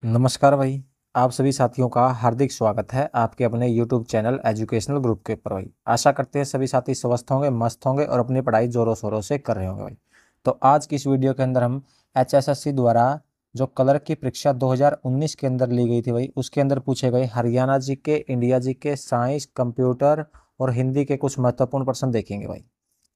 नमस्कार भाई। आप सभी साथियों का हार्दिक स्वागत है आपके अपने YouTube चैनल एजुकेशनल ग्रुप के ऊपर भाई। आशा करते हैं सभी साथी स्वस्थ होंगे, मस्त होंगे और अपनी पढ़ाई जोरों शोरों से कर रहे होंगे भाई। तो आज की इस वीडियो के अंदर हम HSSC द्वारा जो कलर की परीक्षा 2019 के अंदर ली गई थी भाई, उसके अंदर पूछे गए हरियाणा जी के, इंडिया जी के, साइंस, कंप्यूटर और हिंदी के कुछ महत्वपूर्ण प्रश्न देखेंगे भाई।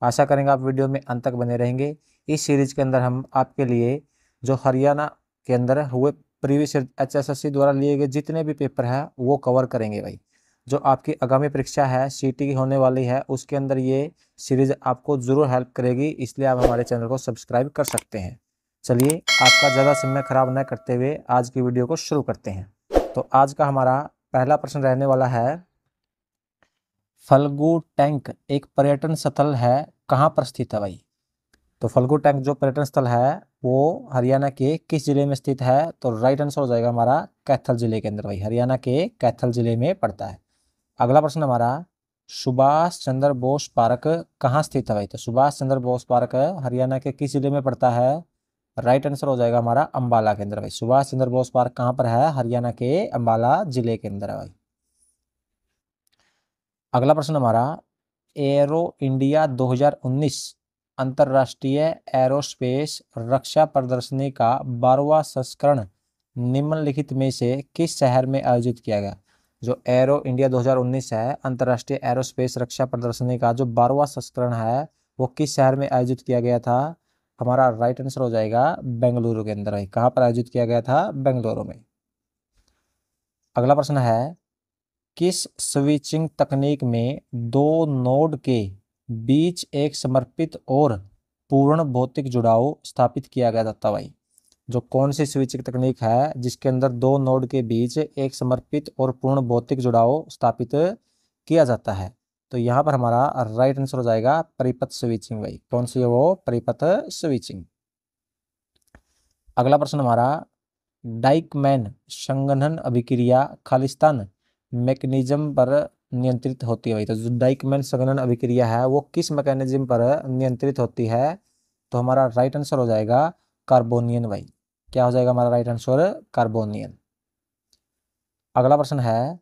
आशा करेंगे आप वीडियो में अंत तक बने रहेंगे। इस सीरीज के अंदर हम आपके लिए जो हरियाणा के अंदर हुए प्रीवियस HSSC द्वारा लिए गए जितने भी पेपर है वो कवर करेंगे भाई। जो आपकी आगामी परीक्षा है सीटी की होने वाली है, उसके अंदर ये सीरीज आपको जरूर हेल्प करेगी, इसलिए आप हमारे चैनल को सब्सक्राइब कर सकते हैं। चलिए आपका ज़्यादा समय खराब न करते हुए आज की वीडियो को शुरू करते हैं। तो आज का हमारा पहला प्रश्न रहने वाला है, फल्गु टैंक एक पर्यटन स्थल है, कहाँ पर स्थित है भाई? तो फल्गु टैंक जो पर्यटन स्थल है वो हरियाणा के किस जिले में स्थित है? तो राइट आंसर हो जाएगा हमारा कैथल जिले के अंदर भाई, हरियाणा के कैथल जिले में पड़ता है। अगला प्रश्न हमारा, सुभाष चंद्र बोस पार्क कहाँ स्थित है भाई? तो सुभाष चंद्र बोस पार्क हरियाणा के किस जिले में पड़ता है? राइट आंसर हो जाएगा हमारा अंबाला के अंदर भाई। सुभाष चंद्र बोस पार्क कहाँ पर है? हरियाणा के अंबाला जिले के अंदर है भाई। अगला प्रश्न हमारा, एरो इंडिया 2019 अंतरराष्ट्रीय एरोस्पेस रक्षा प्रदर्शनी का 12वां संस्करण निम्नलिखित में से किस शहर में आयोजित किया गया? जो एरो इंडिया 2019 है, अंतरराष्ट्रीय एरोस्पेस रक्षा प्रदर्शनी का जो 12वां संस्करण है वो किस शहर में आयोजित किया गया था? हमारा राइट आंसर हो जाएगा बेंगलुरु के अंदर है। कहाँ पर आयोजित किया गया था? बेंगलुरु में। अगला प्रश्न है, किस स्विचिंग तकनीक में दो नोड के बीच एक समर्पित और पूर्ण भौतिक जुड़ाव स्थापित किया गया था भाई? जो कौन सी स्विचिंग तकनीक है जिसके अंदर दो नोड के बीच एक समर्पित और पूर्ण भौतिक जुड़ाव स्थापित किया जाता है? तो यहाँ पर हमारा राइट आंसर हो जाएगा परिपथ स्विचिंग भाई। कौन सी है वो? परिपथ स्विचिंग। अगला प्रश्न हमारा, डाइकमैन संघनन अभिक्रिया खालिस्तान मैकेनिज्म पर नियंत्रित होती है भाई। तो जो डाइकमैन संघनन अभिक्रिया है वो किस मैकेनिज्म पर नियंत्रित होती है? तो हमारा राइट आंसर हो जाएगा कार्बोनियन भाई। क्या हो जाएगा हमारा राइट आंसर? कार्बोनियन। अगला प्रश्न है,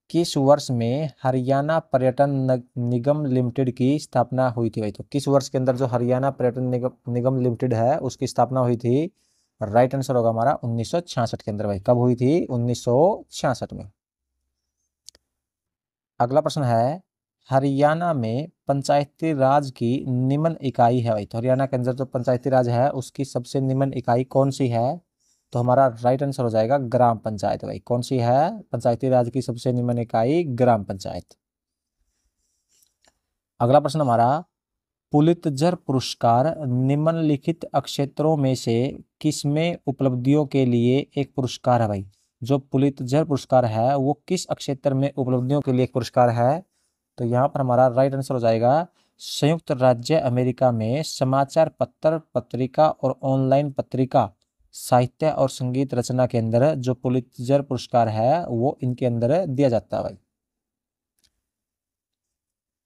किस वर्ष में हरियाणा पर्यटन निगम लिमिटेड की स्थापना हुई थी भाई? तो किस वर्ष के अंदर जो हरियाणा पर्यटन निगम लिमिटेड है उसकी स्थापना हुई थी? राइट आंसर होगा हमारा 1966 के अंदर भाई। कब हुई थी? 1966 में। अगला प्रश्न है, हरियाणा में पंचायती राज की निम्न इकाई है भाई। तो हरियाणा के अंदर जो पंचायती राज है उसकी सबसे निम्न इकाई कौन सी है? तो हमारा राइट आंसर हो जाएगा ग्राम पंचायत भाई। कौन सी है पंचायती राज की सबसे निम्न इकाई? ग्राम पंचायत। अगला प्रश्न हमारा, पुलित्जर पुरस्कार निम्नलिखित क्षेत्रों में से किसमें उपलब्धियों के लिए एक पुरस्कार है भाई? जो पुलित्जर पुरस्कार है वो किस क्षेत्र में उपलब्धियों के लिए एक पुरस्कार है? तो यहाँ पर हमारा राइट आंसर हो जाएगा संयुक्त राज्य अमेरिका में समाचार पत्र, पत्रिका और ऑनलाइन पत्रिका, साहित्य और संगीत रचना के अंदर जो पुलित्जर पुरस्कार है वो इनके अंदर दिया जाता है भाई।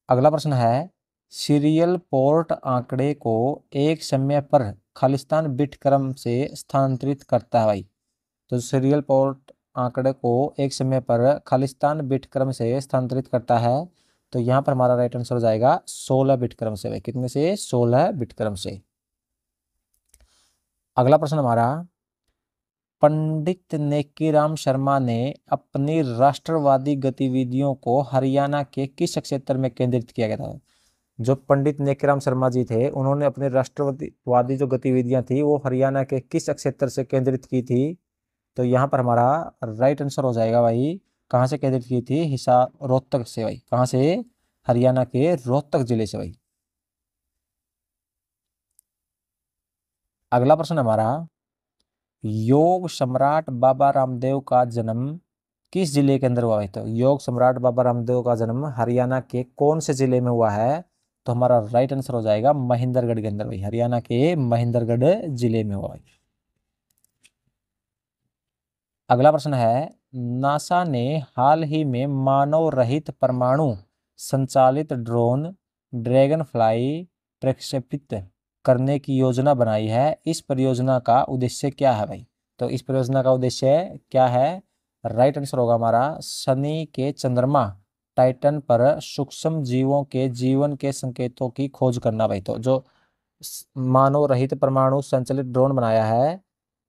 अगला प्रश्न है, सीरियल पोर्ट आंकड़े को एक समय पर खालिस्तान बिट क्रम से स्थानांतरित करता है भाई। तो सीरियल पोर्ट आंकड़े को एक समय पर खालिस्तान बिट क्रम से स्थानांतरित करता है। तो यहाँ पर हमारा राइट आंसर हो जाएगा 16 बिट क्रम से भाई। कितने से? 16 बिट क्रम से। अगला प्रश्न हमारा, पंडित नेकीराम शर्मा ने अपनी राष्ट्रवादी गतिविधियों को हरियाणा के किस क्षेत्र में केंद्रित किया गया था? जो पंडित नेकीराम शर्मा जी थे उन्होंने अपने राष्ट्रवादी जो गतिविधियां थी वो हरियाणा के किस क्षेत्र से केंद्रित की थी? तो यहाँ पर हमारा राइट आंसर हो जाएगा भाई, कहाँ से केंद्रित की थी? हिसार, रोहतक से भाई। कहाँ से? हरियाणा के रोहतक जिले से भाई। अगला प्रश्न हमारा, योग सम्राट बाबा रामदेव का जन्म किस जिले के अंदर हुआ है? तो योग सम्राट बाबा रामदेव का जन्म हरियाणा के कौन से जिले में हुआ है? तो हमारा राइट आंसर हो जाएगा महेंद्रगढ़ के अंदर भाई। हरियाणा के महेंद्रगढ़ जिले में हुआ है। अगला प्रश्न है, नासा ने हाल ही में मानव रहित परमाणु संचालित ड्रोन ड्रैगन फ्लाई प्रक्षेपित करने की योजना बनाई है। इस परियोजना का उद्देश्य क्या है भाई? तो इस परियोजना का उद्देश्य क्या है? राइट आंसर होगा हमारा शनि के चंद्रमा टाइटन पर सूक्ष्म जीवों के जीवन के संकेतों की खोज करना भाई। तो जो मानव रहित परमाणु संचालित ड्रोन बनाया है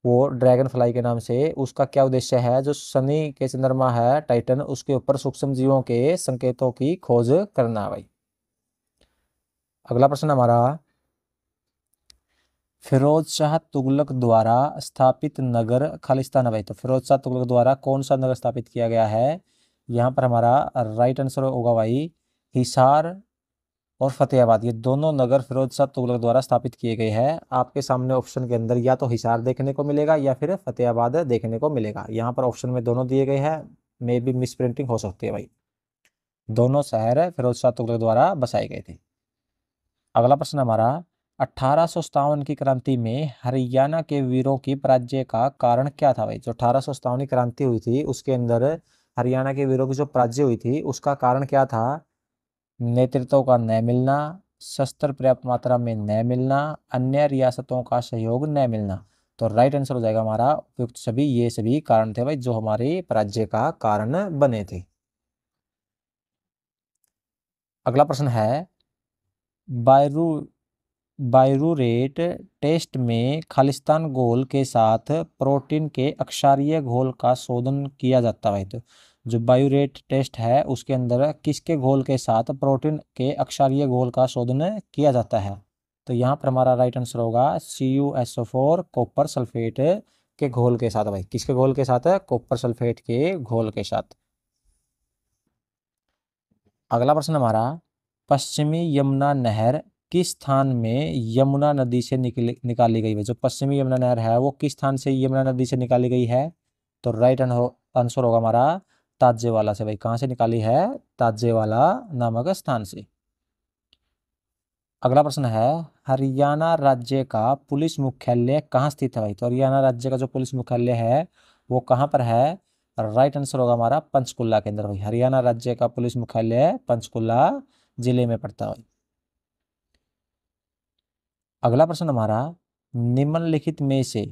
वो ड्रैगन फ्लाई के नाम से, उसका क्या उद्देश्य है? जो शनि के चंद्रमा है टाइटन, उसके ऊपर सूक्ष्म जीवों के संकेतों की खोज करना भाई। अगला प्रश्न हमारा, फिरोज शाह तुगलक द्वारा स्थापित नगर खालिस्तान है भाई। तो फिरोज शाह तुगलक द्वारा कौन सा नगर स्थापित किया गया है? यहाँ पर हमारा राइट आंसर होगा भाई हिसार और फतेहाबाद। ये दोनों नगर फिरोज शाह तुगलक द्वारा स्थापित किए गए हैं। आपके सामने ऑप्शन के अंदर या तो हिसार देखने को मिलेगा या फिर फतेहाबाद देखने को मिलेगा। यहाँ पर ऑप्शन में दोनों दिए गए हैं, मे भी मिस प्रिंटिंग हो सकती है भाई। दोनों शहर फिरोज शाह तुगलक द्वारा बसाए गए थे। अगला प्रश्न हमारा, 1857 की क्रांति में हरियाणा के वीरों की पराजय का कारण क्या था भाई? जो 1857 की क्रांति हुई थी उसके अंदर हरियाणा के वीरों की जो पराजय हुई थी उसका कारण क्या था? नेतृत्व का न मिलना, शस्त्र पर्याप्त मात्रा में न मिलना, अन्य रियासतों का सहयोग न मिलना। तो राइट आंसर हो जाएगा हमारा उपयुक्त सभी, ये सभी कारण थे भाई जो हमारे पराजय का कारण बने थे। अगला प्रश्न है, बायरू बायरूरेट टेस्ट में खालिस्तान घोल के साथ प्रोटीन के अक्षारीय घोल का शोधन किया जाता है। तो जो बायरूरेट टेस्ट है उसके अंदर किसके घोल के साथ प्रोटीन के अक्षारीय घोल का शोधन किया जाता है? तो यहाँ पर हमारा राइट आंसर होगा CuSO4 कॉपर सल्फेट के घोल के साथ भाई। किसके घोल के साथ? कॉपर सल्फेट के घोल के साथ। अगला प्रश्न हमारा, पश्चिमी यमुना नहर किस स्थान में यमुना नदी से निकाली गई है? जो पश्चिमी यमुना नहर है वो किस स्थान से यमुना नदी से निकाली गई है? तो राइट आंसर होगा हमारा ताजेवाला से भाई। कहाँ से निकाली है? ताजेवाला नामक स्थान से। अगला प्रश्न है, हरियाणा राज्य का पुलिस मुख्यालय कहाँ स्थित है भाई? तो हरियाणा राज्य का जो पुलिस मुख्यालय है वो कहाँ पर है? राइट आंसर होगा हमारा पंचकुला के अंदर भाई। हरियाणा राज्य का पुलिस मुख्यालय पंचकुला जिले में पड़ता है। अगला प्रश्न हमारा, निम्नलिखित में से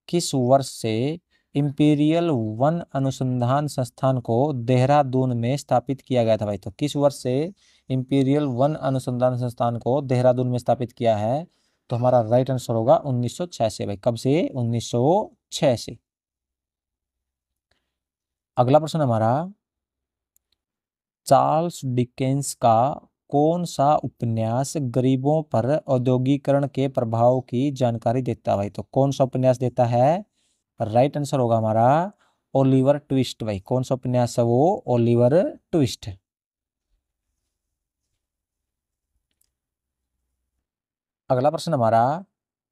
किस वर्ष से इंपीरियल वन अनुसंधान संस्थान को देहरादून में स्थापित किया गया था भाई? तो किस वर्ष से इंपीरियल वन अनुसंधान संस्थान को देहरादून में स्थापित किया है? तो हमारा राइट आंसर होगा 1906 से भाई। कब से? 1906 से। अगला प्रश्न हमारा, चार्ल्स डिकेंस का कौन सा उपन्यास गरीबों पर औद्योगिकरण के प्रभाव की जानकारी देता है भाई? तो कौन सा उपन्यास देता है? राइट आंसर होगा हमारा ओलिवर ट्विस्ट भाई। कौन सा उपन्यास है वो? Oliver twist. अगला प्रश्न हमारा,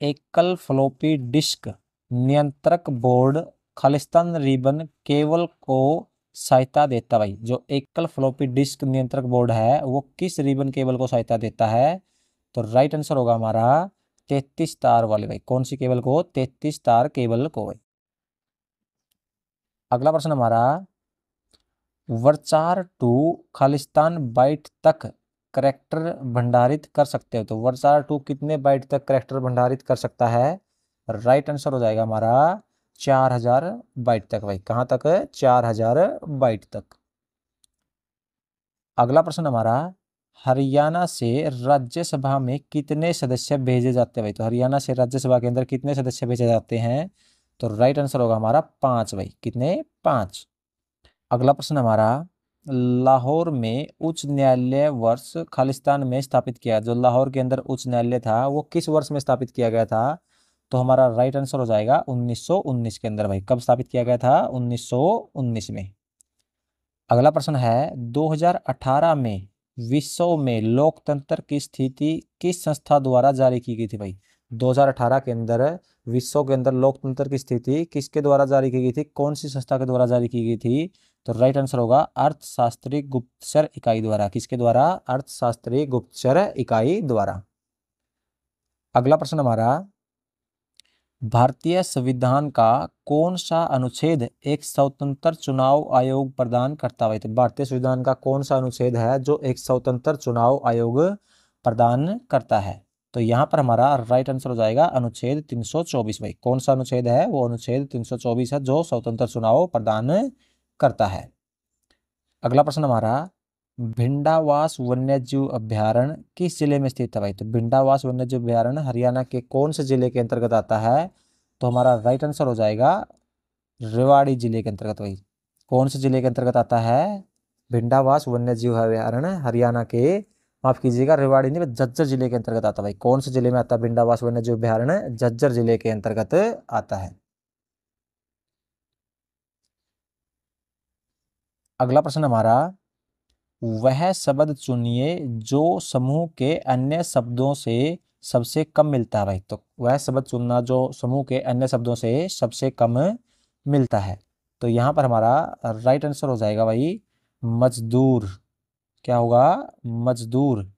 एकल फ्लॉपी डिस्क नियंत्रक बोर्ड खालिस्तान रिबन केबल को सहायता देता भाई। जो एकल फ्लॉपी डिस्क नियंत्रक बोर्ड है वो किस रिबन केबल को सहायता देता है? तो राइट आंसर होगा हमारा 33 तार वाले भाई। कौन सी केबल को? 33 तार केबल को भाई। अगला प्रश्न हमारा, वर्चार टू खालिस्तान बाइट तक करैक्टर भंडारित कर सकते हो। तो वर्चार टू कितने बाइट तक करैक्टर भंडारित कर सकता है? राइट आंसर हो जाएगा हमारा 4000 बाइट तक भाई। कहाँ तक? 4000 बाइट तक। अगला प्रश्न हमारा, हरियाणा से राज्यसभा में कितने सदस्य भेजे जाते हैं भाई? तो हरियाणा से राज्यसभा के अंदर कितने सदस्य भेजे जाते हैं? तो राइट आंसर होगा हमारा 5 भाई। कितने? 5। अगला प्रश्न हमारा, लाहौर में उच्च न्यायालय वर्ष खालिस्तान में स्थापित किया। जो लाहौर के अंदर उच्च न्यायालय था वो किस वर्ष में स्थापित किया गया था? तो हमारा राइट आंसर हो जाएगा 1919 के अंदर भाई। कब स्थापित किया गया था? 1919 में। अगला प्रश्न है, 2018 में विश्व में लोकतंत्र की स्थिति किस संस्था द्वारा जारी की गई थी भाई? 2018 के अंदर विश्व के अंदर लोकतंत्र की स्थिति किसके द्वारा जारी की गई थी? कौन सी संस्था के द्वारा जारी की गई थी? तो राइट आंसर होगा अर्थशास्त्री गुप्तचर इकाई द्वारा। किसके द्वारा? अर्थशास्त्री गुप्तचर इकाई द्वारा। अगला प्रश्न हमारा, भारतीय संविधान का कौन सा अनुच्छेद एक स्वतंत्र चुनाव आयोग प्रदान करता है? तो भारतीय संविधान का कौन सा अनुच्छेद है जो एक स्वतंत्र चुनाव आयोग प्रदान करता है? तो यहाँ पर हमारा राइट आंसर हो जाएगा अनुच्छेद 324 भाई। कौन सा अनुच्छेद है? वो अनुच्छेद 324 है जो स्वतंत्र चुनाव प्रदान करता है। अगला प्रश्न हमारा, भिंडावास वन्यजीव अभ्यारण्य किस जिले में स्थित है भाई? तो भिंडावास वन्यजीव अभ्यारण्य हरियाणा के कौन से जिले के अंतर्गत आता है? तो हमारा राइट आंसर हो जाएगा रेवाड़ी जिले के अंतर्गत भाई। कौन से जिले के अंतर्गत आता है? भिंडावास वन्यजीव अभ्यारण्य हरियाणा के, माफ कीजिएगा, रेवाड़ी नहीं, झज्जर जिले के अंतर्गत आता है भाई। कौन से जिले में आता है भिंडावास वन्यजीव अभ्यारण्य? झज्जर जिले के अंतर्गत आता है। अगला प्रश्न हमारा, वह शब्द चुनिए जो समूह के अन्य शब्दों से सबसे कम मिलता है भाई। तो वह शब्द चुनना जो समूह के अन्य शब्दों से सबसे कम मिलता है। तो यहाँ पर हमारा राइट आंसर हो जाएगा भाई मजदूर। क्या होगा? मजदूर।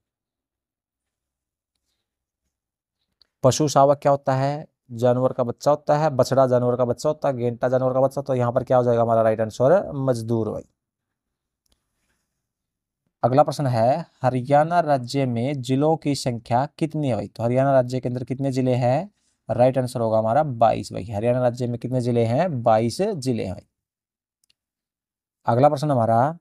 पशु शावक क्या होता है? जानवर का बच्चा होता है। बछड़ा जानवर का बच्चा होता है। गेंटा जानवर का बच्चा। तो यहाँ पर क्या हो जाएगा हमारा राइट आंसर? मजदूर भाई। अगला प्रश्न है, हरियाणा राज्य में जिलों की संख्या कितनी है भाई? तो हरियाणा राज्य के अंदर कितने जिले हैं? राइट आंसर होगा हमारा 22 भाई। हरियाणा राज्य में कितने जिले हैं? 22 जिले हैं भाई। अगला प्रश्न हमारा,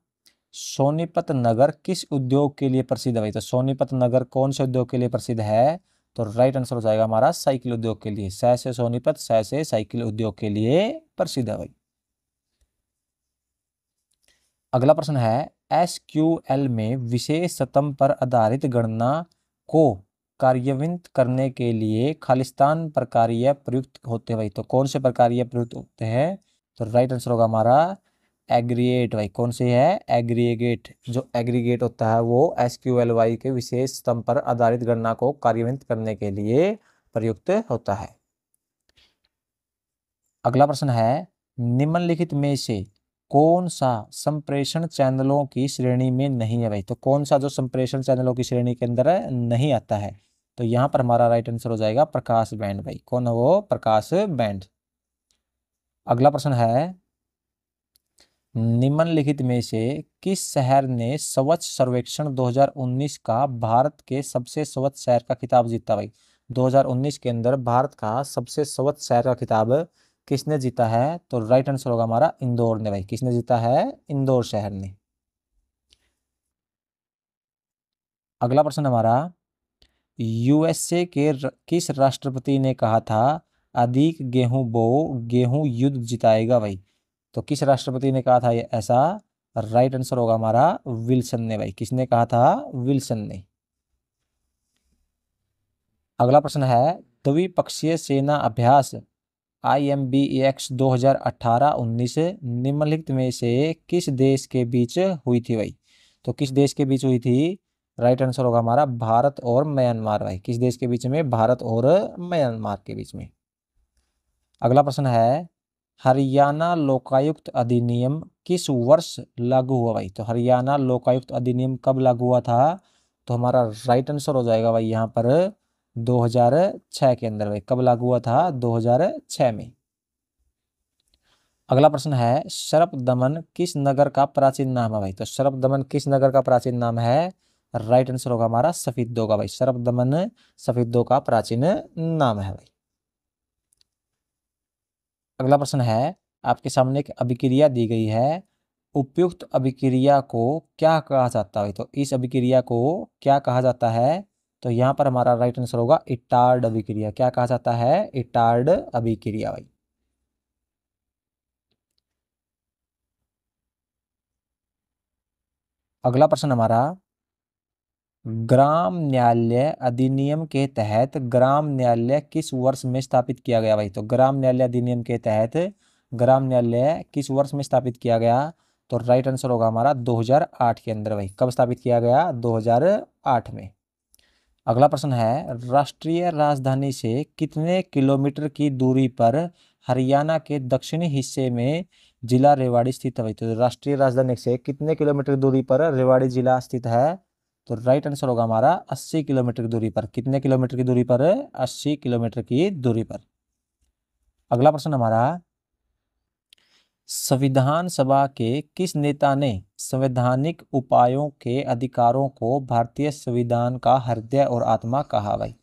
सोनीपत नगर किस उद्योग के लिए प्रसिद्ध है भाई? तो सोनीपत नगर कौन से उद्योग के लिए प्रसिद्ध है? तो राइट आंसर हो जाएगा हमारा साइकिल उद्योग के लिए। सै से सोनीपत, सै से साइकिल उद्योग के लिए प्रसिद्ध है भाई। अगला प्रश्न है, एसक्यूएल में विशेष स्तंभ पर आधारित गणना को कार्यान्वित करने के लिए खालिस्तान प्रकार्य प्रयुक्त होते हैं भाई। तो कौन से प्रकार्य प्रयुक्त होते हैं? तो राइट आंसर होगा हमारा एग्रीगेट भाई। कौन से है? एग्रीगेट। जो एग्रीगेट होता है वो एसक्यूएलवाई के विशेष स्तंभ पर आधारित गणना को कार्यान्वित करने के लिए प्रयुक्त होता है। अगला प्रश्न है, निम्नलिखित में से कौन सा संप्रेषण चैनलों की श्रेणी में नहीं है भाई? तो कौन सा जो संप्रेषण चैनलों की श्रेणी के अंदर नहीं आता है? तो यहाँ पर हमारा राइट आंसर हो जाएगा प्रकाश बैंड भाई। कौन है वो? प्रकाश बैंड। अगला प्रश्न है, निम्नलिखित में से किस शहर ने स्वच्छ सर्वेक्षण 2019 का भारत के सबसे स्वच्छ शहर का खिताब जीता भाई? 2019 के अंदर भारत का सबसे स्वच्छ शहर का खिताब किसने जीता है? तो राइट आंसर होगा हमारा इंदौर ने भाई। किसने जीता है? इंदौर शहर ने। अगला प्रश्न हमारा, यूएसए के किस राष्ट्रपति ने कहा था अधिक गेहूं बो, गेहूं युद्ध जिताएगा भाई? तो किस राष्ट्रपति ने कहा था ये ऐसा? राइट आंसर होगा हमारा विल्सन ने भाई। किसने कहा था? विल्सन ने। अगला प्रश्न है, द्विपक्षीय सेना अभ्यास IMBEX 2018-19 निम्नलिखित में से किस देश के बीच हुई थी भाई? तो किस देश के बीच हुई थी? राइट आंसर होगा हमारा भारत और म्यांमार भाई। किस देश के बीच में? भारत और म्यांमार के बीच में। अगला प्रश्न है, हरियाणा लोकायुक्त अधिनियम किस वर्ष लागू हुआ भाई? तो हरियाणा लोकायुक्त अधिनियम कब लागू हुआ था? तो हमारा राइट आंसर हो जाएगा भाई यहाँ पर 2006 के अंदर भाई। कब लागू हुआ था? 2006 में। अगला प्रश्न है, शरप दमन किस नगर का प्राचीन नाम है भाई? तो शरप दमन किस नगर का प्राचीन नाम है? राइट आंसर होगा हमारा सफिद्दो का भाई। शरप दमन सफिद्दो का प्राचीन नाम है भाई। अगला प्रश्न है, आपके सामने एक अभिक्रिया दी गई है, उपयुक्त अभिक्रिया को क्या कहा जाता है? तो इस अभिक्रिया को क्या कहा जाता है? तो यहाँ पर हमारा राइट आंसर होगा इटार्ड अभिक्रिया। क्या कहा जाता है? इटार्ड अभिक्रिया भाई। अगला प्रश्न हमारा, ग्राम न्यायालय अधिनियम के तहत ग्राम न्यायालय किस वर्ष में स्थापित किया गया भाई? तो ग्राम न्यायालय अधिनियम के तहत ग्राम न्यायालय किस वर्ष में स्थापित किया गया? तो राइट आंसर होगा हमारा 2008 के अंदर भाई। कब स्थापित किया गया? 2008 में। अगला प्रश्न है, राष्ट्रीय राजधानी से कितने किलोमीटर की दूरी पर हरियाणा के दक्षिणी हिस्से में जिला रेवाड़ी स्थित है भाई? तो राष्ट्रीय राजधानी से कितने किलोमीटर की दूरी पर रेवाड़ी जिला स्थित है? तो राइट आंसर होगा हमारा 80 किलोमीटर की दूरी पर। कितने किलोमीटर की दूरी पर? 80 किलोमीटर की दूरी पर। अगला प्रश्न हमारा, संविधान सभा के किस नेता ने संवैधानिक उपायों के अधिकारों को भारतीय संविधान का हृदय और आत्मा कहा भाई?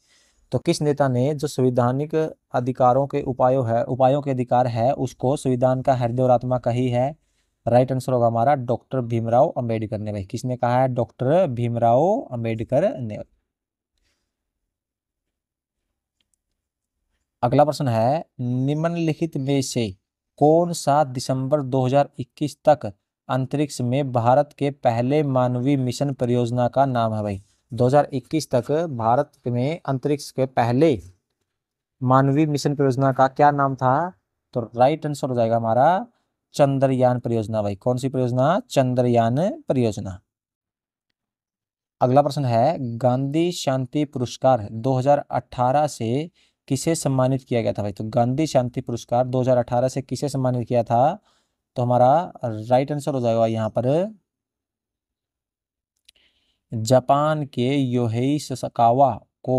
तो किस नेता ने जो संवैधानिक अधिकारों के उपायों के अधिकार है उसको संविधान का हृदय और आत्मा कही है? राइट आंसर होगा हमारा डॉक्टर भीमराव अंबेडकर ने भाई। किसने कहा है? डॉक्टर भीमराव अंबेडकर ने। अगला प्रश्न है, निम्नलिखित में से कौन सा दिसंबर 2021 तक अंतरिक्ष में भारत के पहले मानवीय मिशन परियोजना का नाम है भाई? 2021 तक भारत में अंतरिक्ष के पहले मानवीय मिशन परियोजना का क्या नाम था? तो राइट आंसर हो जाएगा हमारा चंद्रयान परियोजना भाई। कौन सी परियोजना? चंद्रयान परियोजना। अगला प्रश्न है, गांधी शांति पुरस्कार 2018 से किसे सम्मानित किया गया था भाई? तो गांधी शांति पुरस्कार 2018 से किसे सम्मानित किया था? तो हमारा राइट आंसर हो जाएगा यहाँ पर जापान के योहेई ससाकावा को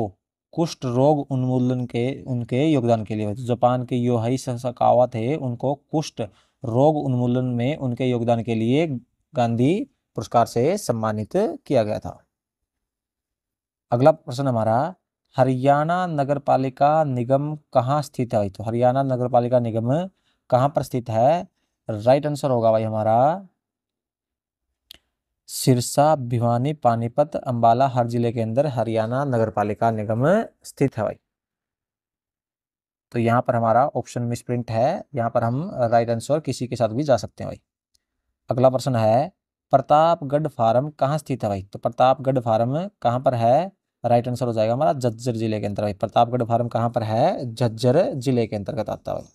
कुष्ठ रोग उन्मूलन के उनके योगदान के लिए। जापान के योहेई ससाकावा थे, उनको कुष्ठ रोग उन्मूलन में उनके योगदान के लिए गांधी पुरस्कार से सम्मानित किया गया था। अगला प्रश्न हमारा, हरियाणा नगरपालिका निगम कहाँ स्थित है भाई? तो हरियाणा नगरपालिका निगम कहाँ पर स्थित है? राइट आंसर होगा भाई हमारा सिरसा, भिवानी, पानीपत, अंबाला, हर जिले के अंदर हरियाणा नगरपालिका निगम स्थित है भाई। तो यहाँ पर हमारा ऑप्शन मिसप्रिंट है, यहाँ पर हम राइट आंसर किसी के साथ भी जा सकते हैं भाई। अगला प्रश्न है, प्रतापगढ़ फार्म कहाँ स्थित है भाई? तो प्रतापगढ़ फार्म कहाँ पर है? राइट आंसर हो जाएगा हमारा झज्जर जिले के अंदर भाई। प्रतापगढ़ फार्म कहाँ पर है? झज्जर जिले के अंतर्गत आता है भाई।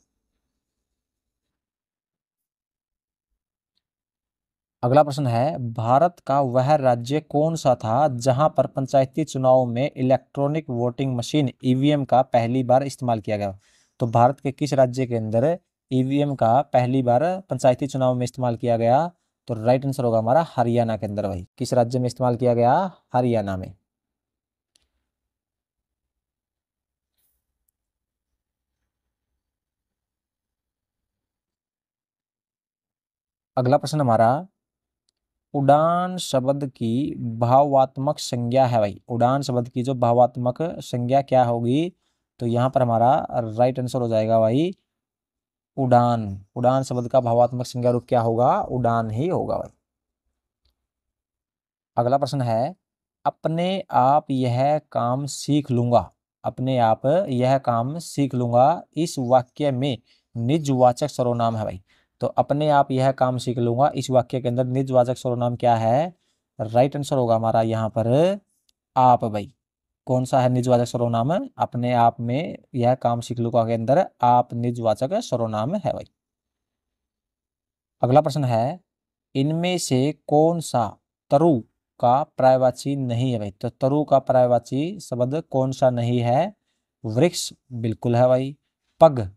अगला प्रश्न है, भारत का वह राज्य कौन सा था जहां पर पंचायती चुनाव में इलेक्ट्रॉनिक वोटिंग मशीन ईवीएम का पहली बार इस्तेमाल किया गया? तो भारत के किस राज्य के अंदर ईवीएम का पहली बार पंचायती चुनाव में इस्तेमाल किया गया? तो राइट आंसर होगा हमारा हरियाणा के अंदर भाई। किस राज्य में इस्तेमाल किया गया? हरियाणा में। अगला प्रश्न हमारा, उड़ान शब्द की भावात्मक संज्ञा है भाई। उड़ान शब्द की जो भावात्मक संज्ञा क्या होगी? तो यहाँ पर हमारा राइट आंसर हो जाएगा भाई उड़ान। उड़ान शब्द का भावात्मक संज्ञा रूप क्या होगा? उड़ान ही होगा भाई। अगला प्रश्न है, अपने आप यह काम सीख लूंगा। अपने आप यह काम सीख लूंगा इस वाक्य में निजवाचक सर्वनाम है भाई। तो अपने आप यह काम सीख लूंगा इस वाक्य के अंदर निजवाचक सर्वनाम क्या है? राइट आंसर होगा हमारा यहाँ पर आप भाई। कौन सा है निजवाचक सर्वनाम? अपने आप में यह काम सीख लूंगा के अंदर आप निजवाचक सर्वनाम है भाई। अगला प्रश्न है, इनमें से कौन सा तरु का पर्यायवाची नहीं है भाई? तो तरु का पर्यायवाची शब्द कौन सा नहीं है? वृक्ष बिल्कुल है भाई। पग,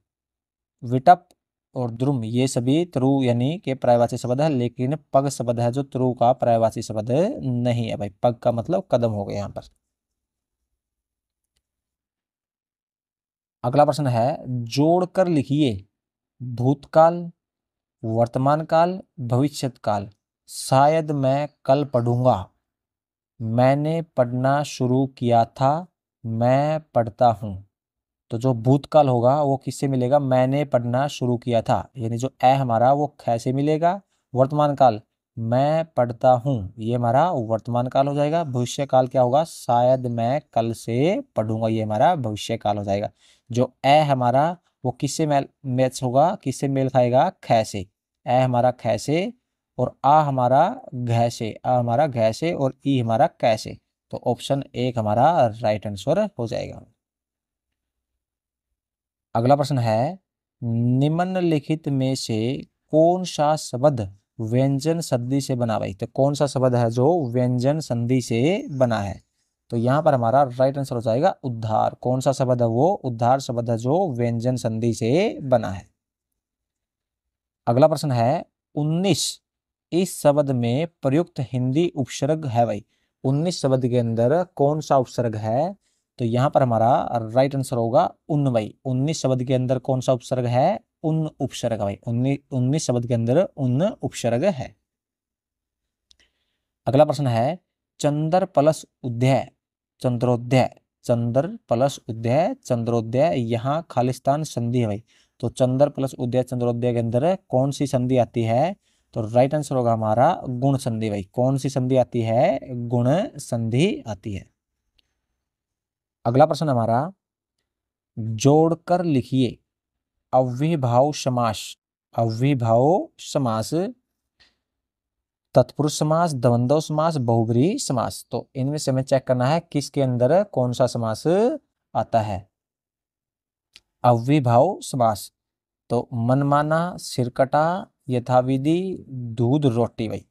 विटप और द्रुम ये सभी तरु यानी के पर्यायवाची शब्द है, लेकिन पग शब्द है जो तरु का पर्यायवाची शब्द नहीं है भाई। पग का मतलब कदम हो गया यहाँ पर। अगला प्रश्न है, जोड़कर लिखिए भूतकाल, वर्तमान काल, भविष्यत काल। शायद मैं कल पढ़ूंगा, मैंने पढ़ना शुरू किया था, मैं पढ़ता हूँ। तो जो भूतकाल होगा वो किससे मिलेगा? मैंने पढ़ना शुरू किया था, यानी जो ए हमारा वो ख से मिलेगा। वर्तमान काल मैं पढ़ता हूँ, ये हमारा वर्तमान काल हो जाएगा। भविष्य काल क्या होगा? शायद मैं कल से पढ़ूंगा, ये हमारा भविष्य काल हो जाएगा। जो ए हमारा वो किससे मैच होगा, किससे मेल खाएगा? ख से। ए हमारा ख से और आ हमारा घ से, आ हमारा घ से और ई हमारा क से। तो ऑप्शन एक हमारा राइट आंसर हो जाएगा। अगला प्रश्न है, निम्नलिखित में से कौन सा शब्द व्यंजन संधि से बना भाई? तो कौन सा शब्द है जो व्यंजन संधि से बना है? तो यहाँ पर हमारा राइट आंसर हो जाएगा उद्धार। कौन सा शब्द है? वो उद्धार शब्द है जो व्यंजन संधि से बना है। अगला प्रश्न है, 19 इस शब्द में प्रयुक्त हिंदी उपसर्ग है भाई। 19 शब्द के अंदर कौन सा उपसर्ग है? तो यहाँ पर हमारा राइट आंसर होगा उन भाई। 19 शब्द के अंदर कौन सा उपसर्ग है? उन उपसर्ग भाई। 19 शब्द के अंदर उन उपसर्ग है। अगला प्रश्न है, चंद्र प्लस उदय, चंद्रोदय चंद्र प्लस उदय चंद्रोदय, यहाँ खालिस्तान संधि है भाई। तो चंद्र प्लस उदय चंद्रोदय के अंदर कौन सी संधि आती है? तो राइट आंसर होगा हमारा गुण संधि भाई। कौन सी संधि आती है? गुण संधि आती है। अगला प्रश्न हमारा, जोड़कर लिखिए अव्ययभाव समास। अव्ययभाव समास, तत्पुरुष समास, द्वंद्व समास, बहुब्रीहि समास। तो इनमें से हमें चेक करना है किसके अंदर कौन सा समास आता है। अव्ययभाव समास, तो मनमाना, सिरकटा, यथाविधि, दूध रोटी भाई।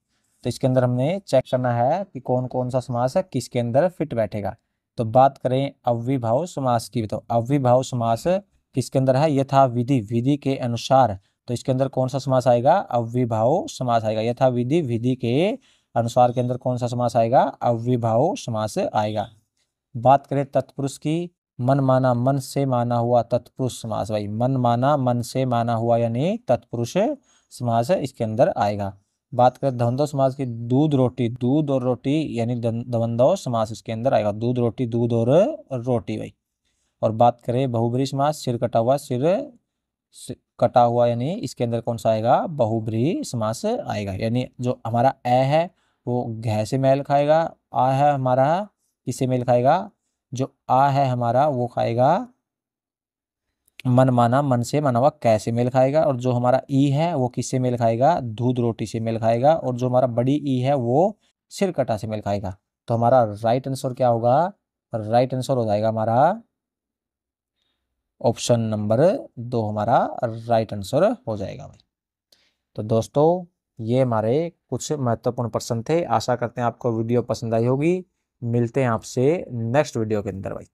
तो इसके अंदर हमने चेक करना है कि कौन कौन सा समास है किसके अंदर फिट बैठेगा। तो बात करें अव्ययभाव समास की, तो अव्ययभाव समास किसके अंदर है? यथाविधि, विधि के अनुसार। तो इसके अंदर कौन सा समास आएगा? अव्ययभाव समास आएगा। यथाविधि, विधि के अनुसार के अंदर कौन सा समास आएगा? अव्ययभाव समास आएगा। बात करें तत्पुरुष की, मन माना, मन से माना हुआ तत्पुरुष समास भाई। मन माना, मन से माना हुआ यानी तत्पुरुष समास इसके अंदर आएगा। बात करें द्वंद्व समास की, दूध रोटी, दूध और रोटी यानी द्वंद्व समास इसके अंदर आएगा। दूध रोटी, दूध और रोटी भाई। और बात करें बहुब्रीहि समास, सिर कटा हुआ, कटा हुआ यानी इसके अंदर कौन सा आएगा? बहुब्रीहि समास आएगा। यानी जो हमारा अ है वो घ से मेल खाएगा, आ है हमारा किससे मेल खाएगा? जो आ है हमारा वो खाएगा मन माना, मन से माना हुआ कैसे मेल खाएगा। और जो हमारा ई है वो किससे मेल खाएगा? दूध रोटी से मेल खाएगा। और जो हमारा बड़ी ई है वो सिरकटा से मेल खाएगा। तो हमारा राइट आंसर क्या होगा? राइट आंसर हो जाएगा हमारा ऑप्शन नंबर 2 हमारा राइट आंसर हो जाएगा भाई। तो दोस्तों ये हमारे कुछ महत्वपूर्ण प्रश्न थे। आशा करते हैं आपको वीडियो पसंद आई होगी। मिलते हैं आपसे नेक्स्ट वीडियो के अंदर भाई।